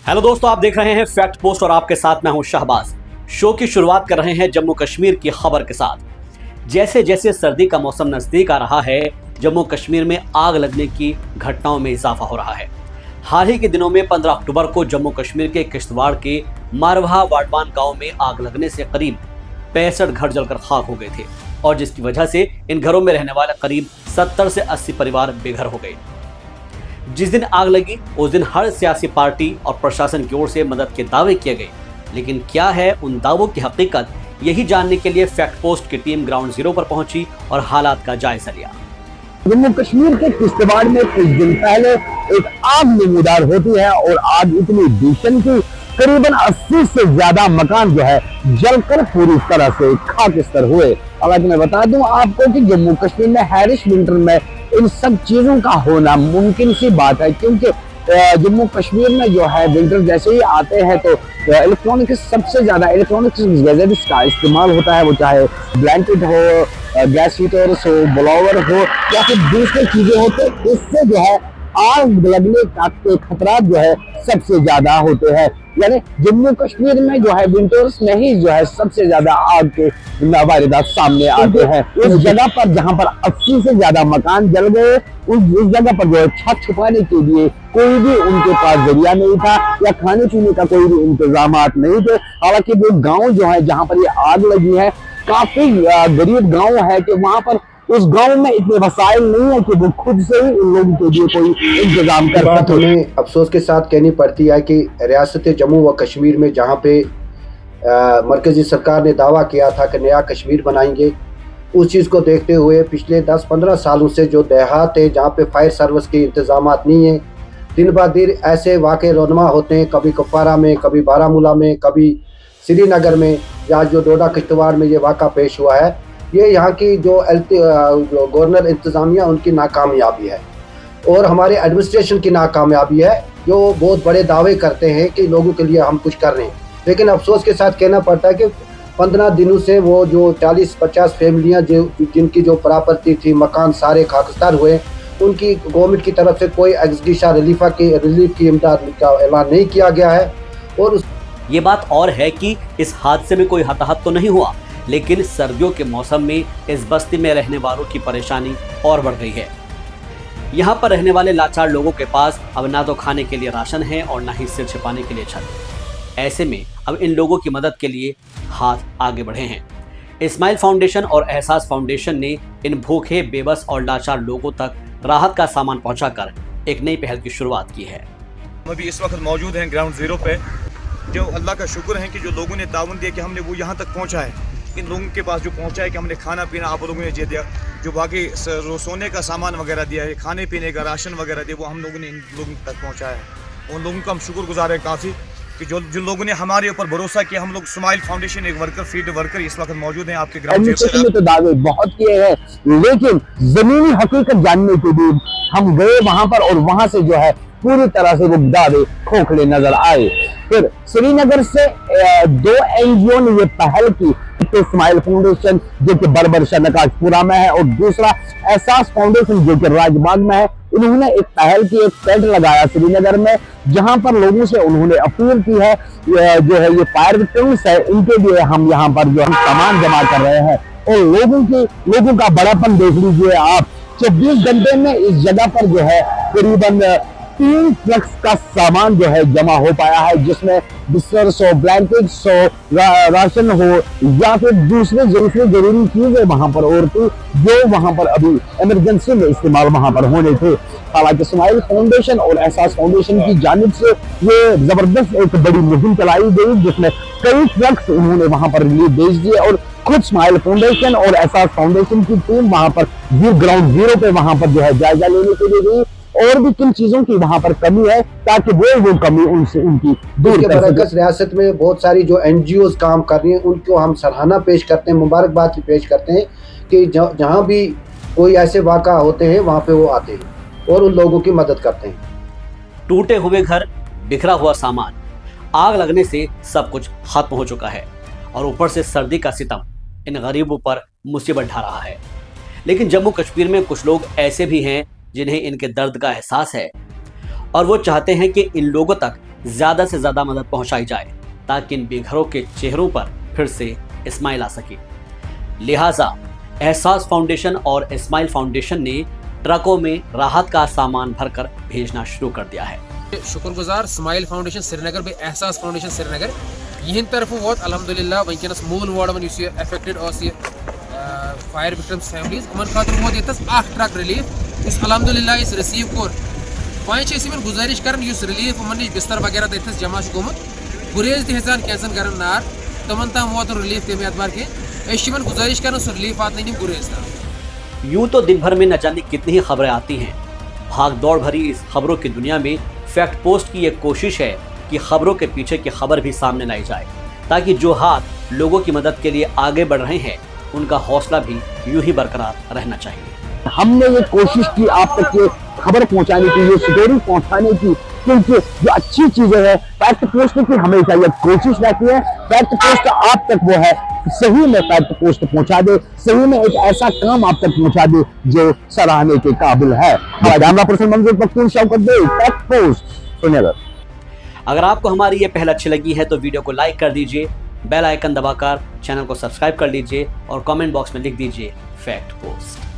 Hello दोस्तों, आप देख रहे हैं फैक्ट पोस्ट और आपके साथ मैं हूं शहबाज। शो की शुरुआत कर रहे हैं जम्मू कश्मीर की खबर के साथ। जैसे जैसे सर्दी का मौसम नजदीक आ रहा है, जम्मू कश्मीर में आग लगने की घटनाओं में इजाफा हो रहा है। हाल ही के दिनों में 15 अक्टूबर को जम्मू कश्मीर के किश्तवाड़ के मारवाह वाडवान गांव में आग लगने से करीब 65 घर जलकर खाक हो गए थे और जिसकी वजह से इन घरों में रहने वाले करीब 70 से 80 परिवार बेघर हो गए। जिस दिन आग लगी उस दिन हर सियासी पार्टी और प्रशासन की ओर से मदद के दावे किए गए, लेकिन क्या है उन दावों की हकीकत, यही जानने के लिए फैक्ट पोस्ट की टीम ग्राउंड जीरो पर पहुंची और हालात का जायजा लिया। जम्मू कश्मीर के किश्तवाड़ में कुछ दिन पहले एक आग नमूदार होती है और आग इतनी भीषण की करीबन 80 से ज्यादा मकान जो है जलकर पूरी तरह से खाकस्तर हुए। हालांकि मैं बता दूं आपको कि जम्मू कश्मीर में हैरिश विंटर में इन सब चीजों का होना मुमकिन सी बात है, क्योंकि जम्मू कश्मीर में जो है विंटर जैसे ही आते हैं तो इलेक्ट्रॉनिक्स सबसे ज्यादा इलेक्ट्रॉनिक्स गैजेट्स का इस्तेमाल होता है। वो चाहे ब्लैंकेट हो, गैस हीटर्स हो, ब्लोवर हो या फिर दूसरी चीजें हो, तो इससे जो है आग लगने का खतरा जो है सबसे ज्यादा होते हैं। यानी जम्मू कश्मीर में जो है विंटर्स में ही जो है सबसे ज्यादा आग के वारदात सामने आते हैं। उस जगह पर जहां पर 80 से ज्यादा मकान जल गए, उस जगह पर जो है छत छुपाने के लिए कोई भी उनके पास जरिया नहीं था या खाने पीने का कोई भी इंतजाम नहीं थे। हालांकि वो गाँव जो है जहाँ पर ये आग लगी है काफी गरीब गाँव है कि वहां पर उस गांव में इतने वसाइल नहीं है कि वो खुद से ही उन लोगों के लिए कोई इंतजाम कर सके। हमें अफसोस के साथ कहनी पड़ती है कि रियासत जम्मू व कश्मीर में जहां पे मरकजी सरकार ने दावा किया था कि नया कश्मीर बनाएंगे, उस चीज़ को देखते हुए पिछले 10-15 सालों से जो देहात है जहां पे फायर सर्विस के इंतजाम नहीं है, दिन ब दिन ऐसे वाक़े रोनमा होते हैं। कभी कुपवारा में, कभी बारामूला में, कभी श्रीनगर में, या जो डोडा किश्तवाड़ में ये वाक़ा पेश हुआ है। ये यहाँ की जो गवर्नर इंतज़ामिया उनकी नाकामयाबी है और हमारे एडमिनिस्ट्रेशन की नाकामयाबी है, जो बहुत बड़े दावे करते हैं कि लोगों के लिए हम कुछ कर रहे हैं, लेकिन अफसोस के साथ कहना पड़ता है कि 15 दिनों से वो जो 40-50 फैमिलियाँ जिनकी जो प्रॉपर्टी थी, मकान सारे खाकस्तार हुए, उनकी गवर्नमेंट की तरफ से कोई एग्जीक्यूशन रिलीफ की इमदाद का ऐलान नहीं किया गया है। और ये बात और है कि इस हादसे में कोई हताहत तो नहीं हुआ, लेकिन सर्दियों के मौसम में इस बस्ती में रहने वालों की परेशानी और बढ़ गई है। यहाँ पर रहने वाले लाचार लोगों के पास अब ना तो खाने के लिए राशन है और ना ही सिर छिपाने के लिए छत। ऐसे में अब इन लोगों की मदद के लिए हाथ आगे बढ़े हैं। इस्माइल फाउंडेशन और एहसास फाउंडेशन ने इन भूखे, बेबस और लाचार लोगों तक राहत का सामान पहुंचाकर एक नई पहल की शुरुआत की है। हम अभी इस वक्त मौजूद हैं ग्राउंड जीरो पे। जो अल्लाह का शुक्र है कि जो लोगों ने ताउन दिया कि हमने वो यहाँ तक पहुँचा है, इन लोगों के पास जो पहुँचा है कि हमने खाना पीना आप लोगों ने दिया, जो बाकी सोने का सामान वगैरह दिया है, खाने पीने का राशन वगैरह दिया, वो हम लोगों ने इन लोगों तक पहुँचाया है। उन लोगों का हम शुक्रगुजार है काफ़ी कि जिन लोगों ने हमारे ऊपर भरोसा किया। हम लोग स्माइल फाउंडेशन एक वर्कर, फील्ड वर्कर इस वक्त मौजूद हैं आपके ग्राउंड में। तो दावे बहुत किए हैं, लेकिन जमीनी हकीकत जानने के लिए हम गए वहां पर और वहां से जो है पूरी तरह से वो दावे खोखले नजर आए। फिर श्रीनगर से 2 NGO ने ये पहल की, स्माइल फाउंडेशन जो कि बरबरशा नकाशपुरा में है और दूसरा एहसास फाउंडेशन जो कि राजबाग में है। उन्होंने एक पहल की, एक टेंट लगाया श्रीनगर में, जहां पर लोगों से उन्होंने अपील की है जो है ये फायर विक्टिम्स है, इनके लिए हम यहाँ पर जो हम सामान जमा कर रहे हैं। और लोगों का बड़ापन देख लीजिए आप। 24 घंटे में इस जगह पर जो है करीबन 3 ट्रक्स का सामान जो है जमा हो पाया है, जिसमें बिस्तर, 100 ब्लैंकेट, 100 राशन हो या फिर दूसरे जरूरी चीजें वहां पर और थी जो वहां पर अभी इमरजेंसी में इस्तेमाल वहां पर होने थे। हालांकि स्माइल फाउंडेशन और एहसास फाउंडेशन की जानिब से ये जबरदस्त एक बड़ी मुहिम चलाई गई, जिसमें कई ट्रक्स उन्होंने वहां पर रिलीफ भेज दिए और खुद स्माइल फाउंडेशन और एहसास फाउंडेशन की टीम वहां पर ग्राउंड जीरो पे वहां पर जो है जायजा लेने के लिए गई और भी किन चीजों की वहां पर कमी है ताकि वो कमी उनसे उनकी दूर कर सके। रियासत में बहुत सारी जो NGOs काम कर रही हैं उनको हम सराहना पेश करते हैं, मुबारकबाद पेश करते हैं कि जहां भी कोई ऐसे वाक़ा होते हैं वहां पे वो आते हैं और उन लोगों की मदद करते हैं। टूटे हुए घर, बिखरा हुआ सामान, आग लगने से सब कुछ खत्म हो चुका है और ऊपर से सर्दी का सितम इन गरीबों पर मुसीबत ढा रहा है। लेकिन जम्मू कश्मीर में कुछ लोग ऐसे भी हैं जिन्हें इनके दर्द का एहसास है और वो चाहते हैं कि इन लोगों तक ज्यादा से ज्यादा मदद पहुंचाई जाए ताकि इन बेघरों के चेहरों पर फिर से स्माइल आ सके। लिहाजा एहसास फाउंडेशन और इस्माइल फाउंडेशन ने ट्रकों में राहत का सामान भरकर भेजना शुरू कर दिया है। शुक्रगुजार स्माइल फाउंडेशन श्रीनगर पे एहसास फाउंडेशन श्रीनगर यहन तरफ वोत अल्हम्दुलिल्लाह वनकस मूल warden affected fire victims families उमन खातर वोत यतस ट्रक रिलीफ इस अल्हम्दुलिल्लाह इस रिसीव कोर वह गुजारिश कर रिलीफ उमन नश बिस्तर वगैरह तथस जमा गोमुत गुरेज तहसान कैंसन कर नार तमन तम वोत रिलीफ तमे अतबार के गुजारिश कर रिलीफ आत गुरेज तम। यूं तो दिन भर में न जाने कितनी ही खबरें आती हैं। भाग दौड़ भरी इस खबरों की दुनिया में फैक्ट पोस्ट की एक कोशिश है कि खबरों के पीछे की खबर भी सामने लाई जाए ताकि जो हाथ लोगों की मदद के लिए आगे बढ़ रहे हैं उनका हौसला भी यूं ही बरकरार रहना चाहिए। हमने ये कोशिश की आप तक ये खबर पहुंचाने की, ये स्टोरी पहुंचाने की, क्योंकि जो अच्छी चीजें हैं फैक्ट पोस्ट की हमेशा ये कोशिश रहती है फैक्ट पोस्ट आप तक वो है सही में फैक्ट पोस्ट पहुंचा दे, सही में एक ऐसा काम आप तक पहुंचा दे जो सराहने के काबिल है। मंजूर पख्तून शौकत दे फैक्ट पोस्ट श्रीनगर। अगर आपको हमारी ये पहल अच्छी लगी है तो वीडियो को लाइक कर दीजिए, बेल आइकन दबाकर चैनल को सब्सक्राइब कर लीजिए और कमेंट बॉक्स में लिख दीजिए फैक्ट पोस्ट।